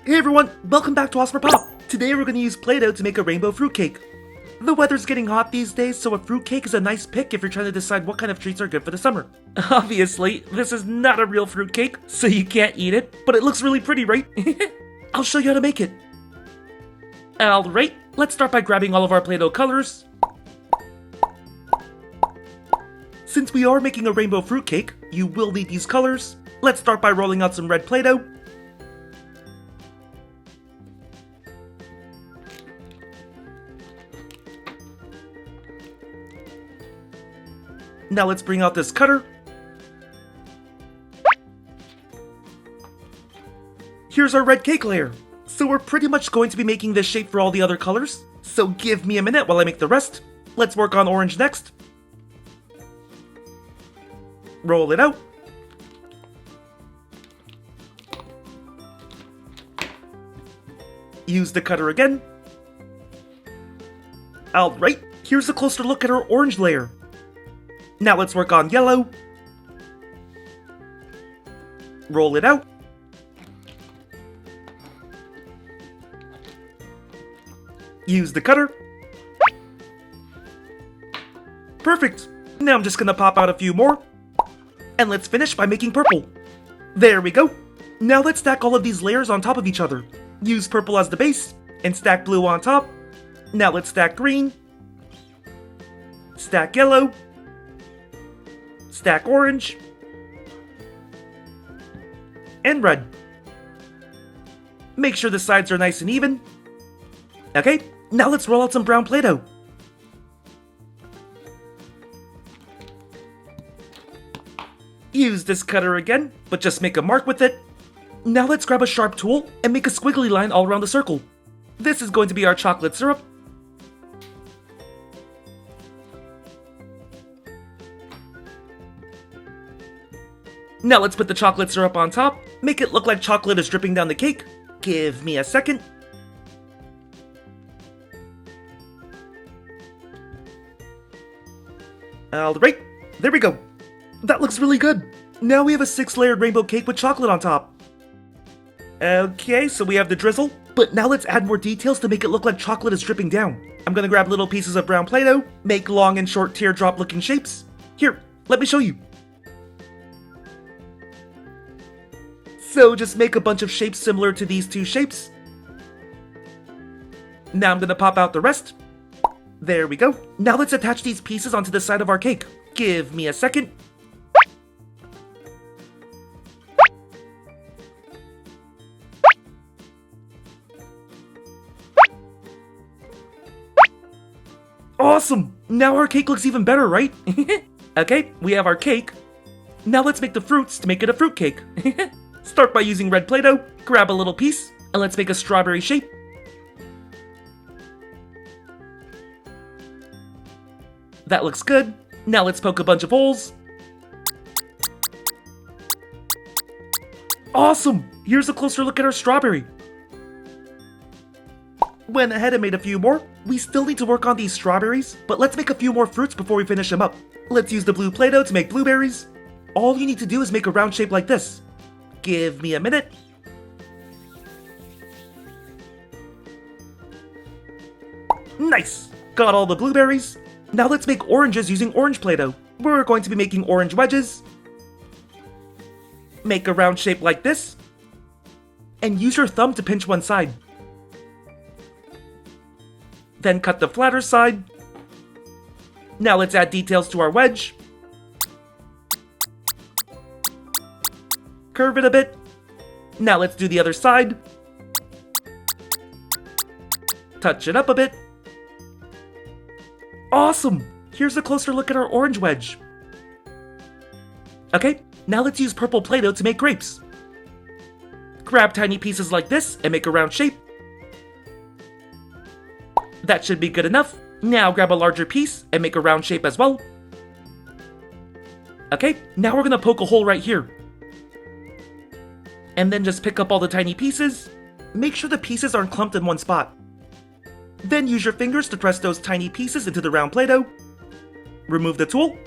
Hey everyone, welcome back to AWESMR Pop! Today we're going to use Play-Doh to make a rainbow fruitcake. The weather's getting hot these days, so a fruitcake is a nice pick if you're trying to decide what kind of treats are good for the summer. Obviously, this is not a real fruitcake, so you can't eat it, but it looks really pretty, right? I'll show you how to make it. Alright, let's start by grabbing all of our Play-Doh colors. Since we are making a rainbow fruitcake, you will need these colors. Let's start by rolling out some red Play-Doh. Now let's bring out this cutter. Here's our red cake layer. So we're pretty much going to be making this shape for all the other colors. So give me a minute while I make the rest. Let's work on orange next. Roll it out. Use the cutter again. Alright, here's a closer look at our orange layer. Now let's work on yellow. Roll it out. Use the cutter. Perfect! Now I'm just gonna pop out a few more. And let's finish by making purple. There we go! Now let's stack all of these layers on top of each other. Use purple as the base, and stack blue on top. Now let's stack green. Stack yellow. Stack orange. And red. Make sure the sides are nice and even. Okay, now let's roll out some brown Play-Doh. Use this cutter again, but just make a mark with it. Now let's grab a sharp tool and make a squiggly line all around the circle. This is going to be our chocolate syrup. Now let's put the chocolate syrup on top, make it look like chocolate is dripping down the cake. Give me a second. Alright, there we go. That looks really good. Now we have a 6-layered rainbow cake with chocolate on top. Okay, so we have the drizzle, but now let's add more details to make it look like chocolate is dripping down. I'm gonna grab little pieces of brown Play-Doh, make long and short teardrop looking shapes. Here, let me show you. So just make a bunch of shapes similar to these two shapes. Now I'm gonna pop out the rest. There we go. Now let's attach these pieces onto the side of our cake. Give me a second. Awesome! Now our cake looks even better, right? Okay, we have our cake. Now let's make the fruits to make it a fruit cake. Start by using red Play-Doh, grab a little piece, and let's make a strawberry shape. That looks good. Now let's poke a bunch of holes. Awesome! Here's a closer look at our strawberry. Went ahead and made a few more. We still need to work on these strawberries, but let's make a few more fruits before we finish them up. Let's use the blue Play-Doh to make blueberries. All you need to do is make a round shape like this. Give me a minute. Nice! Got all the blueberries. Now let's make oranges using orange Play-Doh. We're going to be making orange wedges. Make a round shape like this. And use your thumb to pinch one side. Then cut the flatter side. Now let's add details to our wedge. Curve it a bit. Now let's do the other side. Touch it up a bit. Awesome! Here's a closer look at our orange wedge. Okay, now let's use purple Play-Doh to make grapes. Grab tiny pieces like this and make a round shape. That should be good enough. Now grab a larger piece and make a round shape as well. Okay, now we're gonna poke a hole right here. And then just pick up all the tiny pieces. Make sure the pieces aren't clumped in one spot. Then use your fingers to press those tiny pieces into the round Play-Doh. Remove the tool.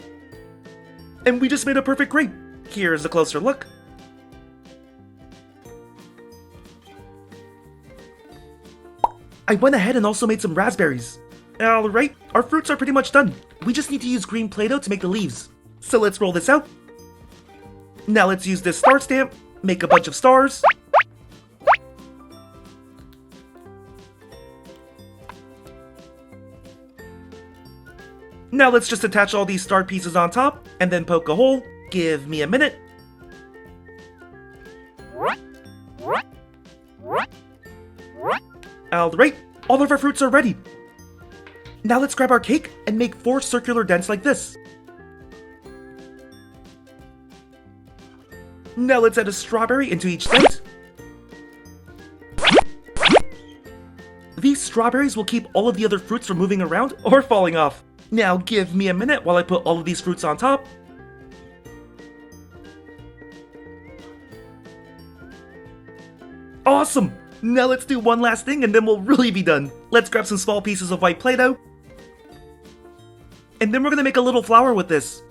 And we just made a perfect grape. Here's a closer look. I went ahead and also made some raspberries. Alright, our fruits are pretty much done. We just need to use green Play-Doh to make the leaves. So let's roll this out. Now let's use this star stamp, make a bunch of stars. Now let's just attach all these star pieces on top, and then poke a hole. Give me a minute. Alright, all of our fruits are ready. Now let's grab our cake and make 4 circular dents like this. Now let's add a strawberry into each dent. These strawberries will keep all of the other fruits from moving around or falling off. Now give me a minute while I put all of these fruits on top. Awesome! Now let's do one last thing and then we'll really be done. Let's grab some small pieces of white Play-Doh. And then we're gonna make a little flower with this.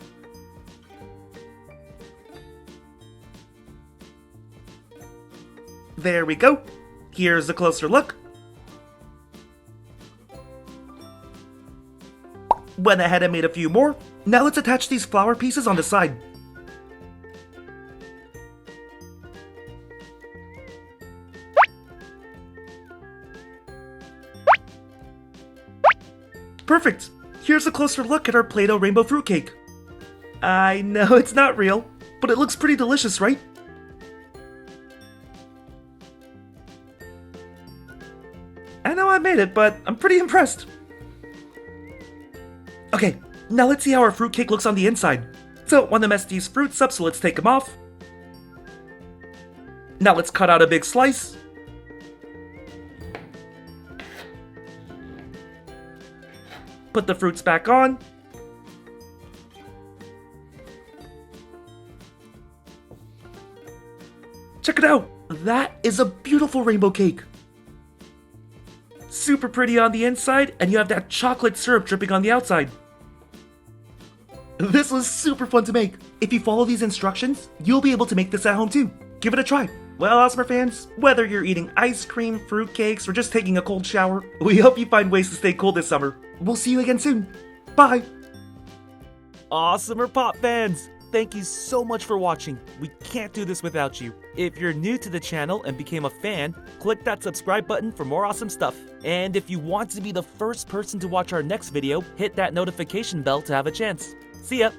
There we go. Here's a closer look. Went ahead and made a few more. Now let's attach these flower pieces on the side. Perfect! Here's a closer look at our Play-Doh rainbow fruitcake. I know it's not real, but it looks pretty delicious, right? I know I made it, but I'm pretty impressed. Okay, now let's see how our fruitcake looks on the inside. Don't want to mess these fruits up, so let's take them off. Now let's cut out a big slice. Put the fruits back on. Check it out! That is a beautiful rainbow cake! Super pretty on the inside, and you have that chocolate syrup dripping on the outside. This was super fun to make. If you follow these instructions, you'll be able to make this at home too. Give it a try. Well, AWESMR fans, whether you're eating ice cream, fruitcakes, or just taking a cold shower, we hope you find ways to stay cool this summer. We'll see you again soon. Bye! AWESMR Pop fans! Thank you so much for watching. We can't do this without you. If you're new to the channel and became a fan, click that subscribe button for more awesome stuff. And if you want to be the first person to watch our next video, hit that notification bell to have a chance. See ya!